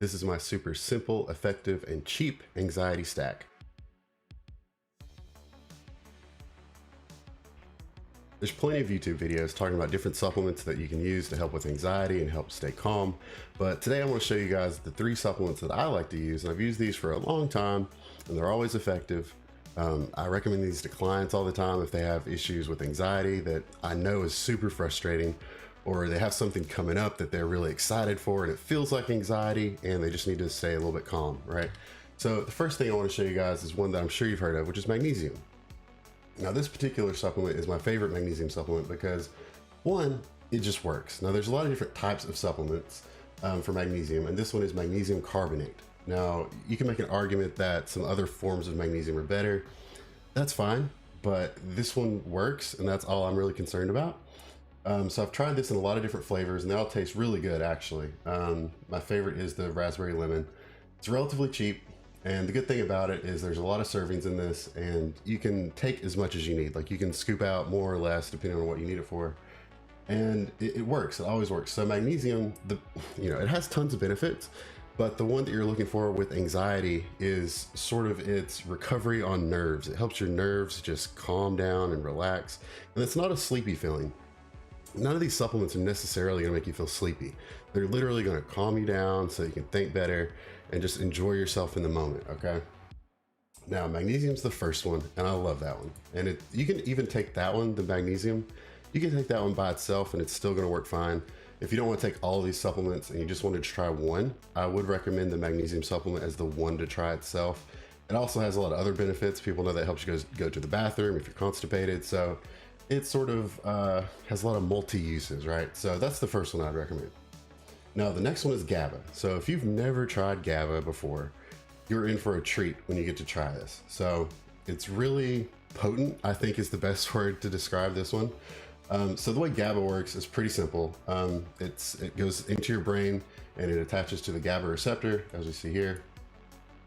This is my super simple, effective, and cheap anxiety stack. There's plenty of YouTube videos talking about different supplements that you can use to help with anxiety and help stay calm. But today I want to show you guys the 3 supplements that I like to use. And I've used these for a long time and they're always effective. I recommend these to clients all the time if they have issues with anxiety that I know is super frustrating, or they have something coming up that they're really excited for and it feels like anxiety and they just need to stay a little bit calm, right? So the first thing I want to show you guys is one that I'm sure you've heard of, which is magnesium. Now this particular supplement is my favorite magnesium supplement because, one, it just works. Now there's a lot of different types of supplements for magnesium, and this one is magnesium carbonate. Now you can make an argument that some other forms of magnesium are better. That's fine, but this one works and that's all I'm really concerned about. So I've tried this in a lot of different flavors and they all taste really good actually. My favorite is the raspberry lemon. It's relatively cheap, and the good thing about it is there's a lot of servings in this and you can take as much as you need. Like you can scoop out more or less depending on what you need it for. And it works, it always works. So magnesium, it has tons of benefits, but the one that you're looking for with anxiety is sort of its recovery on nerves. It helps your nerves just calm down and relax. And it's not a sleepy feeling. None of these supplements are necessarily gonna make you feel sleepy. They're literally gonna calm you down so you can think better and just enjoy yourself in the moment, okay? Now, magnesium's the first one, and I love that one. And you can even take that one, the magnesium, you can take that one by itself and it's still gonna work fine. If you don't wanna take all of these supplements and you just wanted to try one, I would recommend the magnesium supplement as the one to try itself. It also has a lot of other benefits. People know that helps you go to the bathroom if you're constipated. So it sort of has a lot of multi-uses, right? So that's the first one I'd recommend. Now, the next one is GABA. So if you've never tried GABA before, you're in for a treat when you get to try this. So it's really potent, I think is the best word to describe this one. So the way GABA works is pretty simple. It goes into your brain and it attaches to the GABA receptor, as we see here,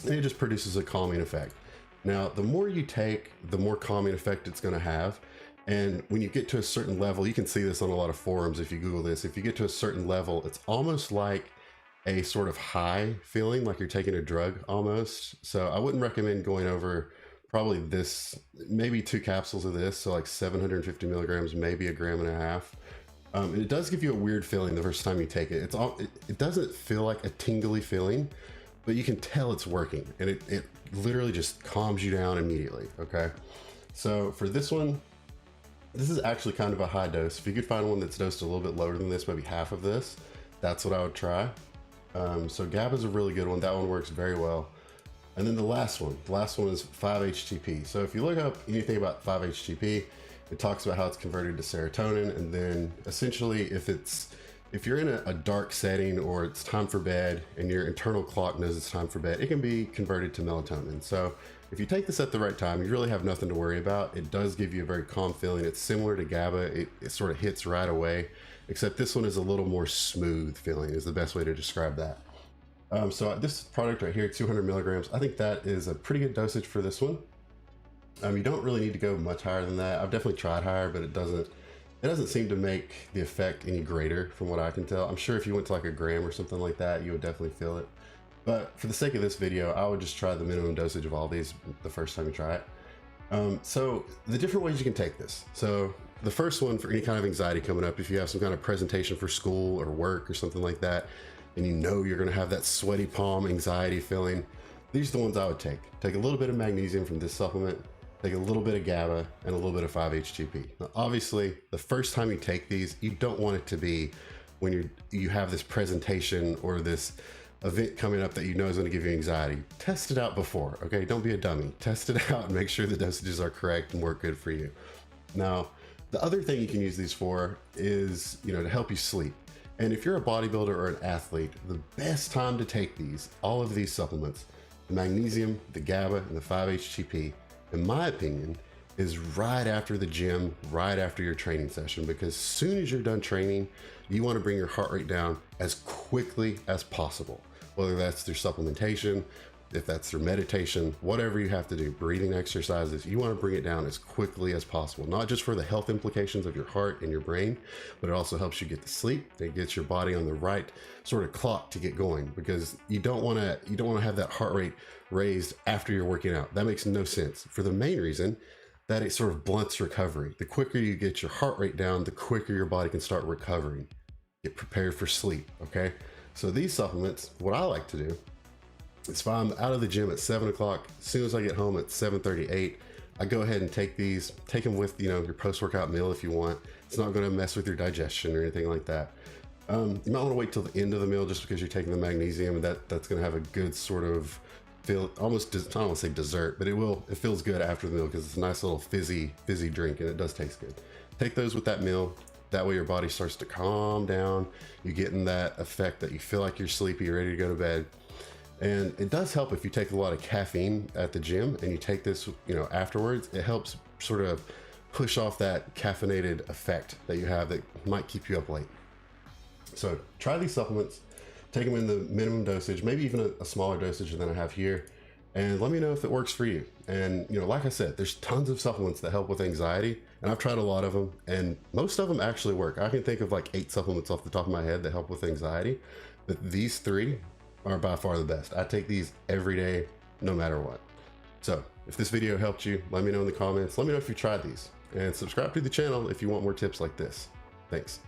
and it just produces a calming effect. Now, the more you take, the more calming effect it's gonna have. And when you get to a certain level, you can see this on a lot of forums if you Google this, if you get to a certain level, it's almost like a sort of high feeling, like you're taking a drug almost. So I wouldn't recommend going over probably this, maybe 2 capsules of this, so like 750 milligrams, maybe 1.5 grams. And it does give you a weird feeling the first time you take it. It doesn't feel like a tingly feeling, but you can tell it's working, and it literally just calms you down immediately, okay? So for this one, this is actually kind of a high dose. If you could find one that's dosed a little bit lower than this, maybe half of this, that's what I would try. So GABA is a really good one. That one works very well. And then the last one is 5-HTP. So if you look up anything about 5-HTP, it talks about how it's converted to serotonin. And then essentially if you're in a dark setting or it's time for bed and your internal clock knows it's time for bed, it can be converted to melatonin. So if you take this at the right time, you really have nothing to worry about. It does give you a very calm feeling. It's similar to GABA. It sort of hits right away, except this one is a little more smooth feeling is the best way to describe that. So this product right here, 200 milligrams, I think that is a pretty good dosage for this one. You don't really need to go much higher than that. I've definitely tried higher, but it doesn't seem to make the effect any greater from what I can tell. I'm sure if you went to like 1 gram or something like that, you would definitely feel it. But for the sake of this video, I would just try the minimum dosage of all these the first time you try it. So the different ways you can take this. So the first one, for any kind of anxiety coming up, if you have some kind of presentation for school or work or something like that, and you know you're gonna have that sweaty palm anxiety feeling, these are the ones I would take. Take a little bit of magnesium from this supplement, take a little bit of GABA, and a little bit of 5-HTP. Now, obviously, the first time you take these, you don't want it to be when you have this presentation or this event coming up that you know is going to give you anxiety. Test it out before, okay? Don't be a dummy. Test it out and make sure the dosages are correct and work good for you. Now, the other thing you can use these for is, to help you sleep. And if you're a bodybuilder or an athlete, the best time to take all of these supplements, the magnesium, the GABA, and the 5-HTP, in my opinion, is right after the gym, right after your training session, because as soon as you're done training, you want to bring your heart rate down as quickly as possible, whether that's through supplementation if that's through meditation, whatever you have to do, breathing exercises, you want to bring it down as quickly as possible, not just for the health implications of your heart and your brain, but it also helps you get to sleep. It gets your body on the right sort of clock to get going, because you don't want to have that heart rate raised after you're working out. That makes no sense, for the main reason that it sort of blunts recovery. The quicker you get your heart rate down, the quicker your body can start recovering. Get prepared for sleep, okay? So these supplements, what I like to do, it's if I'm out of the gym at 7 o'clock, as soon as I get home at 7:38, I go ahead and take these, take them with, you know, your post-workout meal if you want. It's not going to mess with your digestion or anything like that. You might want to wait till the end of the meal, just because you're taking the magnesium, and that's going to have a good sort of feel, almost, I don't want to say dessert, but it feels good after the meal, because it's a nice little fizzy drink, and it does taste good. Take those with that meal. That way your body starts to calm down. You're getting that effect that you feel like you're sleepy, you're ready to go to bed. And it does help if you take a lot of caffeine at the gym and you take this, you know, afterwards. It helps sort of push off that caffeinated effect that you have that might keep you up late. So try these supplements, take them in the minimum dosage, maybe even a smaller dosage than I have here, and let me know if it works for you. And, you know, like I said, there's tons of supplements that help with anxiety, and I've tried a lot of them, and most of them actually work. I can think of like 8 supplements off the top of my head that help with anxiety, but these 3 are by far the best. I take these every day, no matter what. So if this video helped you, let me know in the comments. Let me know if you tried these, and subscribe to the channel if you want more tips like this. Thanks.